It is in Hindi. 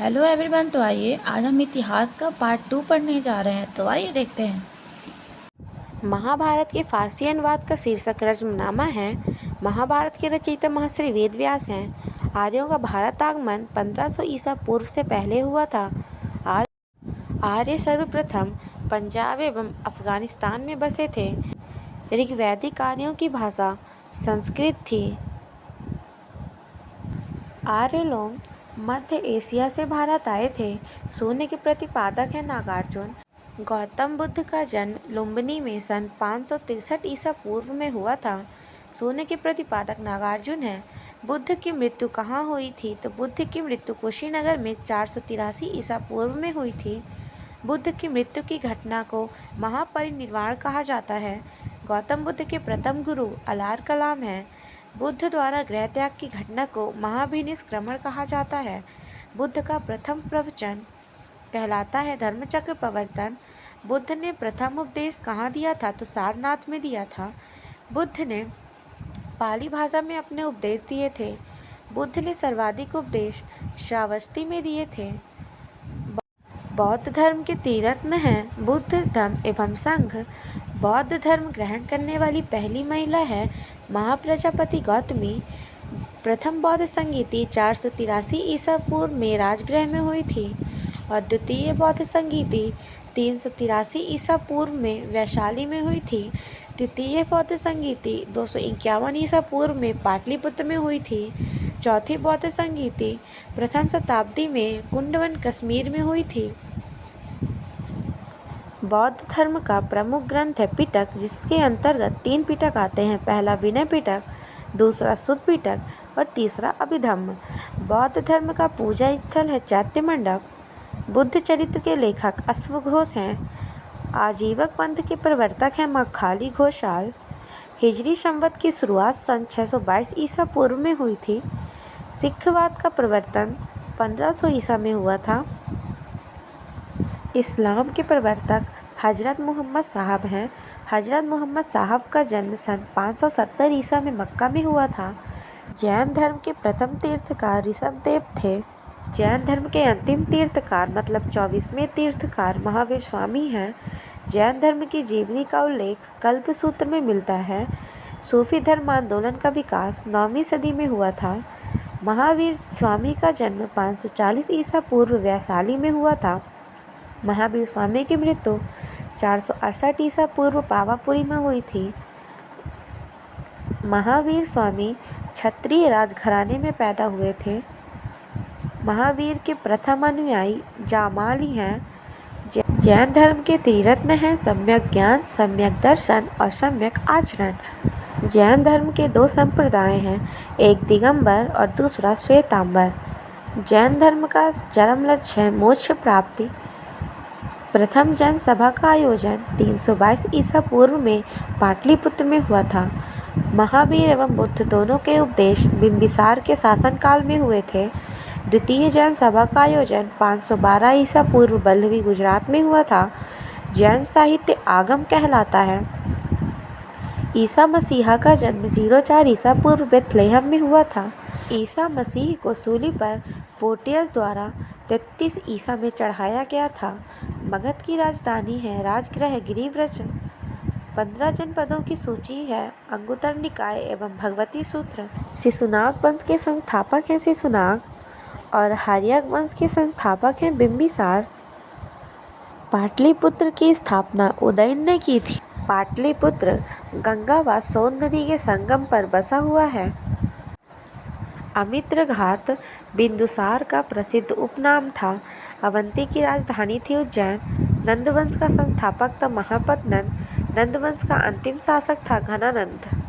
Hello everyone. तो आइए आज हम इतिहास का पार्ट 2 पढ़ने जा रहे हैं। तो आइए देखते हैं। महाभारत के फारसी अनुवाद का शीर्षक रज्मनामा है। महाभारत के रचयिता महर्षि वेद व्यास हैं। आर्यों का भारत आगमन 1500 ईसा पूर्व से पहले हुआ था। आर्य सर्वप्रथम पंजाब एवं अफगानिस्तान में बसे थे। ऋग्वैदिक आर्यों की भाषा संस्कृत थी। आर्य लोग मध्य एशिया से भारत आए थे। सोने के प्रतिपादक है नागार्जुन। गौतम बुद्ध का जन्म लुम्बिनी में सन 563 ईसा पूर्व में हुआ था। सोने के प्रतिपादक नागार्जुन है। बुद्ध की मृत्यु कहाँ हुई थी? तो बुद्ध की मृत्यु कुशीनगर में 483 ईसा पूर्व में हुई थी। बुद्ध की मृत्यु की घटना को महापरिनिर्वाण कहा जाता है। गौतम बुद्ध के प्रथम गुरु अलार कलाम है। बुद्ध द्वारा गृह त्याग की घटना को महाभिनिष्क्रमण कहा जाता है। बुद्ध का प्रथम प्रवचन कहलाता है धर्मचक्र प्रवर्तन। बुद्ध ने प्रथम उपदेश कहाँ दिया था? तो सारनाथ में दिया था। बुद्ध ने पाली भाषा में अपने उपदेश दिए थे। बुद्ध ने सर्वाधिक उपदेश श्रावस्ती में दिए थे। बौद्ध धर्म के तीरत्न हैं बुद्ध, धम्म एवं संघ। बौद्ध धर्म ग्रहण करने वाली पहली महिला है महाप्रजापति गौतमी। प्रथम बौद्ध संगीति 483 ईसा पूर्व में राजगृह में हुई थी और द्वितीय बौद्ध संगीति 383 ईसा पूर्व में वैशाली में हुई थी। तृतीय बौद्ध संगीति 251 ईसा पूर्व में पाटलिपुत्र में हुई थी। चौथी बौद्ध संगीति प्रथम शताब्दी में कुंडवन कश्मीर में हुई थी। बौद्ध धर्म का प्रमुख ग्रंथ है पिटक, जिसके अंतर्गत 3 पिटक आते हैं। पहला विनय पिटक, दूसरा सुत्त पिटक और तीसरा अभिधम्म। बौद्ध धर्म का पूजा स्थल है चैत्य मंडप। बुद्ध चरित्र के लेखक अश्वघोष हैं। आजीवक पंथ के प्रवर्तक हैं मक्खाली घोषाल। हिजरी संवत की शुरुआत सन 622 ईसा पूर्व में हुई थी। सिखवाद का प्रवर्तन 1500 ईसा में हुआ था। इस्लाम के प्रवर्तक हजरत मोहम्मद साहब हैं। हजरत मोहम्मद साहब का जन्म सन 570 ईसा में मक्का में हुआ था। जैन धर्म के प्रथम तीर्थकार ऋषभदेव थे। जैन धर्म के अंतिम तीर्थकार मतलब 24वें तीर्थकार महावीर स्वामी हैं। जैन धर्म की जीवनी का उल्लेख कल्पसूत्र में मिलता है। सूफी धर्म आंदोलन का विकास 9वीं सदी में हुआ था। महावीर स्वामी का जन्म 540 ईसा पूर्व वैशाली में हुआ था। महावीर स्वामी की मृत्यु 468 ईसा पूर्व पावापुरी में हुई थी। महावीर स्वामी क्षत्रिय राजघराने में पैदा हुए थे। महावीर के प्रथम अनुयायी जामाली हैं। जैन धर्म के त्रिरत्न हैं सम्यक ज्ञान, सम्यक दर्शन और सम्यक आचरण। जैन धर्म के 2 संप्रदाय हैं, एक दिगंबर और दूसरा श्वेतांबर। जैन धर्म का चरम लक्ष्य है मोक्ष प्राप्ति। प्रथम जैन सभा का आयोजन 322 ईसा पूर्व में पाटलिपुत्र में हुआ था। महावीर एवं बुद्ध दोनों के उपदेश बिंबिसार के शासनकाल में हुए थे। द्वितीय जैन सभा का आयोजन 512 ईसा पूर्व बल्लवी गुजरात में हुआ था। जैन साहित्य आगम कहलाता है। ईसा मसीहा का जन्म 04 ईसा पूर्व बेथलेहम में हुआ था। ईसा मसीह को सूली पर पोर्टियस द्वारा 33 ईसा में चढ़ाया गया था। मगध की राजधानी है राजगृह गिरिव्रज। 15 जनपदों की सूची है अंगुत्तर निकाय एवं भगवती सूत्र। शिशुनाग वंश के संस्थापक हैं शिशुनाग और हर्यक वंश के संस्थापक हैं बिंबिसार। पाटलिपुत्र की स्थापना उदयन ने की थी। पाटलिपुत्र गंगा व सोन नदी के संगम पर बसा हुआ है। अमित्रघात बिंदुसार का प्रसिद्ध उपनाम था। अवंती की राजधानी थी उज्जैन। नंदवंश का संस्थापक था महापद नंद। नंदवंश का अंतिम शासक था घनानंद।